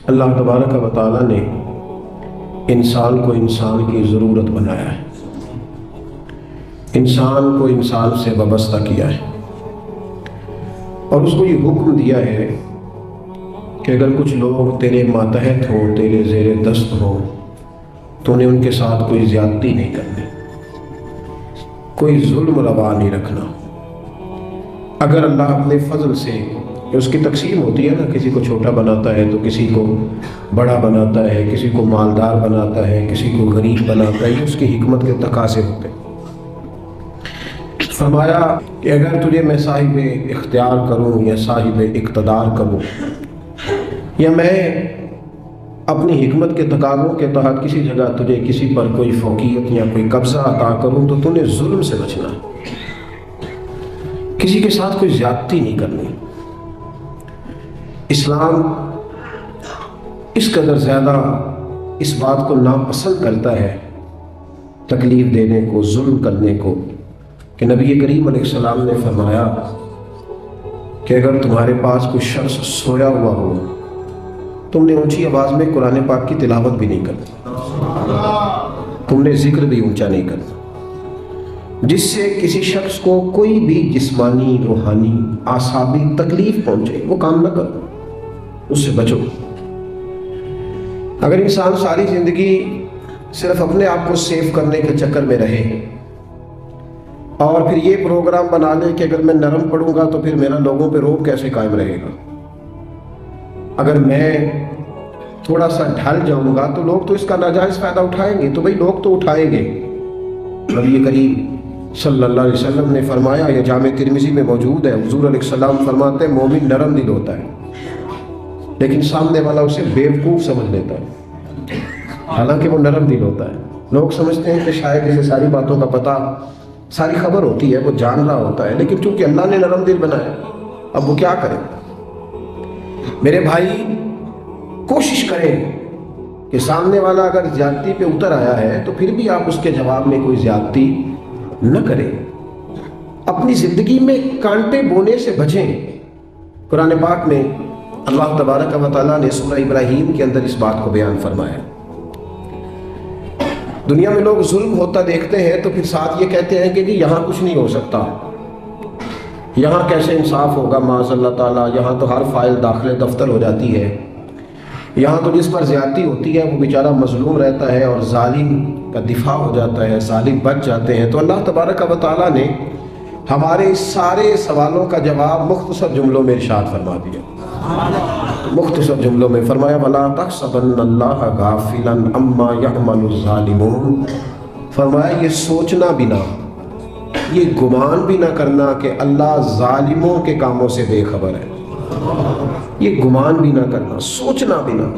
اللہ تبارک و تعالیٰ نے انسان کو انسان کی ضرورت بنایا ہے، انسان کو انسان سے وابستہ کیا ہے، اور اس کو یہ حکم دیا ہے کہ اگر کچھ لوگ تیرے ماتحت ہوں، تیرے زیر دست ہوں، تو انہیں ان کے ساتھ کوئی زیادتی نہیں کرنی، کوئی ظلم روا نہیں رکھنا۔ اگر اللہ اپنے فضل سے، اس کی تقسیم ہوتی ہے نا، کسی کو چھوٹا بناتا ہے تو کسی کو بڑا بناتا ہے، کسی کو مالدار بناتا ہے، کسی کو غریب بناتا ہے، یہ اس کی حکمت کے تقاضے ہوتے ہیں۔ فرمایا کہ اگر تجھے میں صاحب اختیار کروں یا صاحب اقتدار کروں، یا میں اپنی حکمت کے تقاضوں کے تحت کسی جگہ تجھے کسی پر کوئی فوقیت یا کوئی قبضہ عطا کروں، تو نے ظلم سے بچنا ہے، کسی کے ساتھ کوئی زیادتی نہیں کرنی۔ اسلام اس قدر زیادہ اس بات کو ناپسند کرتا ہے، تکلیف دینے کو، ظلم کرنے کو، کہ نبی کریم علیہ السلام نے فرمایا کہ اگر تمہارے پاس کوئی شخص سویا ہوا ہو، تم نے اونچی آواز میں قرآن پاک کی تلاوت بھی نہیں کرنا، تم نے ذکر بھی اونچا نہیں کرنا، جس سے کسی شخص کو کوئی بھی جسمانی، روحانی، اعصابی تکلیف پہنچے، وہ کام نہ کرو، اس سے بچو۔ اگر انسان ساری زندگی صرف اپنے آپ کو سیو کرنے کے چکر میں رہے اور پھر یہ پروگرام بنا لے کہ اگر میں نرم پڑوں گا تو پھر میرا لوگوں پہ رعب کیسے قائم رہے گا، اگر میں تھوڑا سا ڈھل جاؤں گا تو لوگ تو اس کا ناجائز فائدہ اٹھائیں گے، تو بھئی لوگ تو اٹھائیں گے۔ نبی کریم صلی اللہ علیہ وسلم نے فرمایا، یہ جامع ترمذی میں موجود ہے، حضور علیہ السلام فرماتے ہیں مومن نرم دل ہوتا ہے، لیکن سامنے والا اسے بیوقوف سمجھ لیتا ہے، حالانکہ وہ نرم دل ہوتا ہے۔ لوگ سمجھتے ہیں کہ شاید اسے ساری باتوں کا پتہ، ساری خبر ہوتی ہے، وہ جان رہا ہوتا ہے، لیکن چونکہ اللہ نے نرم دل بنایا، اب وہ کیا کرے؟ میرے بھائی، کوشش کریں کہ سامنے والا اگر زیادتی پہ اتر آیا ہے تو پھر بھی آپ اس کے جواب میں کوئی زیادتی نہ کریں، اپنی زندگی میں کانٹے بونے سے بچیں۔ قرآن پاک میں اللہ تبارک و تعالیٰ نے سورہ ابراہیم کے اندر اس بات کو بیان فرمایا۔ دنیا میں لوگ ظلم ہوتا دیکھتے ہیں تو پھر ساتھ یہ کہتے ہیں کہ جی یہاں کچھ نہیں ہو سکتا، یہاں کیسے انصاف ہوگا، معاذ اللہ تعالیٰ، یہاں تو ہر فائل داخل دفتر ہو جاتی ہے، یہاں تو جس پر زیادتی ہوتی ہے وہ بیچارہ مظلوم رہتا ہے اور ظالم کا دفاع ہو جاتا ہے، ظالم بچ جاتے ہیں۔ تو اللہ تبارک و تعالیٰ نے ہمارے اس سارے سوالوں کا جواب مختصر جملوں میں ارشاد فرما دیا، مختصر جملوں میں فرمایا، وَلَا تَحْسَبَنَّ اللَّهَ غَافِلًا عَمَّا يَعْمَلُ الظَّالِمُونَ۔ فرمایا یہ سوچنا بھی نہ، یہ گمان بھی نہ کرنا کہ اللہ ظالموں کے کاموں سے بے خبر ہے، یہ گمان بھی نہ کرنا، سوچنا بھی نہ،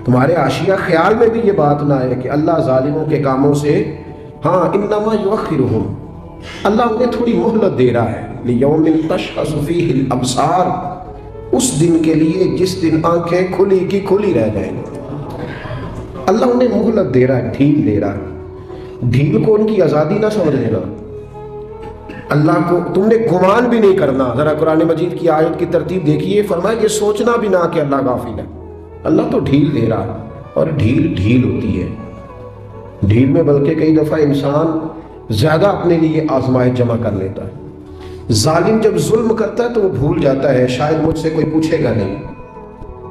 تمہارے عاشیہ خیال میں بھی یہ بات نہ آئے کہ اللہ ظالموں کے کاموں سے، ہاں انما یؤخرہم، اللہ انہیں تھوڑی مہلت دے رہا ہے، لیوم تشخص فیہ الابصار، اس دن کے لیے جس دن آنکھیں کھلی کی کھلی رہ جائیں، اللہ انہیں مہلت دے رہا ہے، ڈھیل دے رہا ہے۔ ڈھیل کو ان کی آزادی نہ سمجھ لینا، اللہ کو تم نے گمان بھی نہیں کرنا۔ ذرا قرآن مجید کی آیت کی ترتیب دیکھیے، فرمایا یہ سوچنا بھی نہ کہ اللہ غافل ہے، اللہ تو ڈھیل دے رہا ہے، اور ڈھیل ڈھیل ہوتی ہے، ڈھیل میں بلکہ کئی دفعہ انسان زیادہ اپنے لیے آزمائش جمع کر لیتا ہے۔ ظالم جب ظلم کرتا ہے تو وہ بھول جاتا ہے شاید مجھ سے کوئی پوچھے گا نہیں،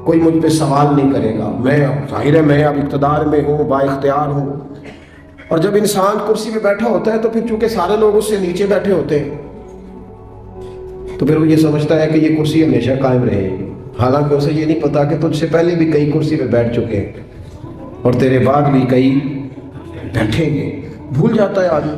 کوئی مجھ پہ سوال نہیں کرے گا، میں ظاہر ہے میں اب اقتدار میں ہوں، با اختیار ہوں۔ اور جب انسان کرسی پہ بیٹھا ہوتا ہے تو پھر چونکہ سارے لوگ اس سے نیچے بیٹھے ہوتے ہیں تو پھر وہ یہ سمجھتا ہے کہ یہ کرسی ہمیشہ قائم رہے گی، حالانکہ اسے یہ نہیں پتا کہ تجھ سے پہلے بھی کئی کرسی پہ بیٹھ چکے ہیں اور تیرے بعد بھی کئی بیٹھیں گے۔ بھول جاتا ہے آدمی۔